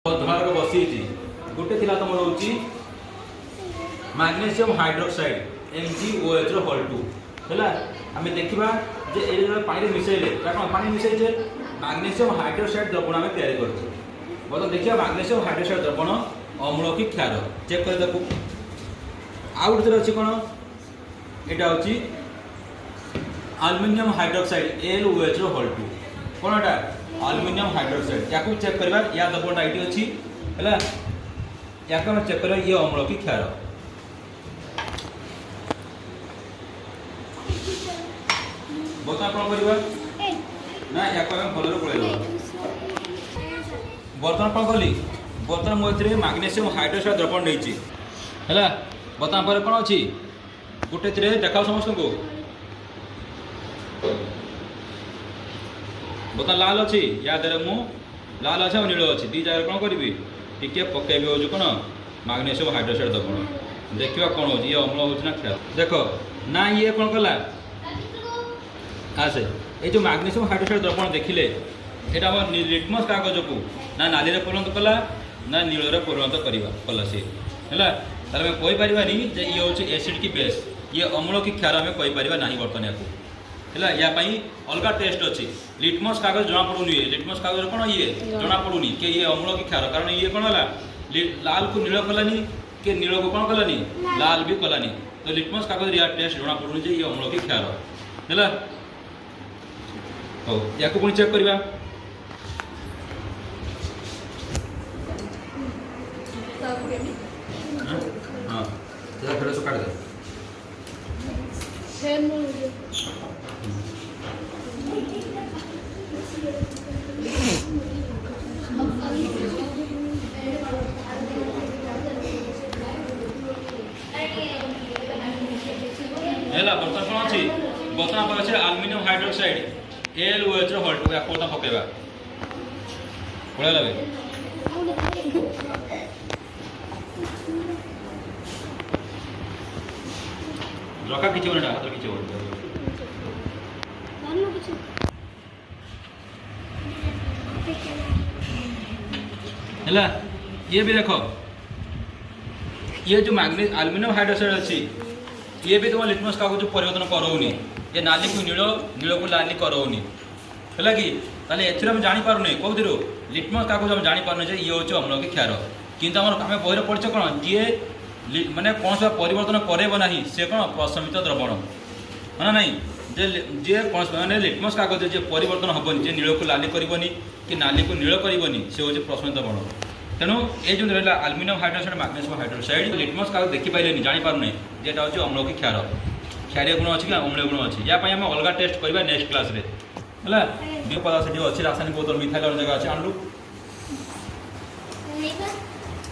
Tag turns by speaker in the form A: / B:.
A: धराक बसी गोटे थी तुम रोचे मैग्नेशियम हाइड्रोक्साइड MgOH होल 2 है आम देखा जे ये पानी मिसैले कौन पानी मिसैचे मैग्नेशियम हाइड्रोक्साइड द्रवण आम तैयारी कर बता देखिए मैग्नेशियम हाइड्रोक्साइड द्रवण अम्ल की क्षार चेक कर देखो आउ गोटे अच्छी कौन यहाँ हूँ एल्युमिनियम हाइड्रोक्साइड LOH होल 2 कौन एटा एल्युमिनियम हाइड्रोक्साइड या चेक करवा या द्रव्यटा ये अच्छी है या चेक करवा ये अम्ल की क्षार बर्तमान कौन करवा ना या भल पड़े बर्तमान कौन कली बर्तमान मुझे मैग्नेशियम हाइड्रोक्साइड द्रवण नहीं है बर्तमान पर कौन अच्छी गोटे देखा समस्त को बर्तमान लाल अच्छी या मु लाल अच्छे और नील अच्छी दी जगह कौन करी टी पकईबी हूँ कौन मैग्नेशियम हाइड्रोक्साइड द्रवण देखा कौन हो ये अम्ल हो ना क्षार देख ना ये कौन कला आसे ये जो मैग्नेशियम हाइड्रोक्साइड द्रवण देखिले यहाँ लिटमस कागज को ना नाली में परिणत कला ना नील में परिणत कला सी है तार कहीपर जे ये हूँ एसिड की बेस ये अम्ल की क्षार आम कहीपर ना बर्तमान या है यापाई अलग टेस्ट अच्छी लिटमस कागज जना पड़ूनी लिटमस कागज कौन ये जना पड़ूनी कि ये अम्ल की क्षार कारण ये कौन है लाल को नील कलानी कि नील को कौन कलानी लाल भी कलानी तो लिटमस कागज या टेस्ट जना पड़ूनी ये अम्ल की क्षार है हो या पुणी चेक करवा हाँ फिर सब काट दे बर्तमान कौन अच्छी बर्तमान पर अच्छे एल्युमिनियम हाइड्रोक्साइड LOH होल 2 या कोता पकेबा पड़े लगे रखा किछि बना हाथ किछि बोल हैला ये भी देखो ये जो मैग्नेशियम एल्युमिनियम हाइड्रोक्साइड अच्छी ये भी तुम लिटमस कागज परिवर्तन करौनी ये नाली को नील नील को लाली करौनी है कि ताले एथरे हम जानी पारुने कौथि लिटमस कागज हम जानी पारुने ये हूँ अम्ल की क्षार किंतु आम आम बही पढ़े कौन जी माने कौन सा परिवर्तन करेब ना से कौन प्रशमित द्रवण है ना नहीं जे कौन मैंने लिटमस कागज जे परिवर्तन हेनी जे नील को लाली करनी कि नाली को नील करनी से हूँ प्रशमित द्रवण तेणु ये जो रहा aluminium hydroxide magnesium hydroxide litmus कागज देखिपारे जानीपारे जेटा हूँ अम्ल की क्षार क्षारीय गुण अच्छी कि अम्लीय गुण अच्छी या आम अलग टेस्ट करवा नेक्स्ट क्लास रे है विपद से अच्छी रासायनिक बोतल मिथाइल जगह अच्छे आणलु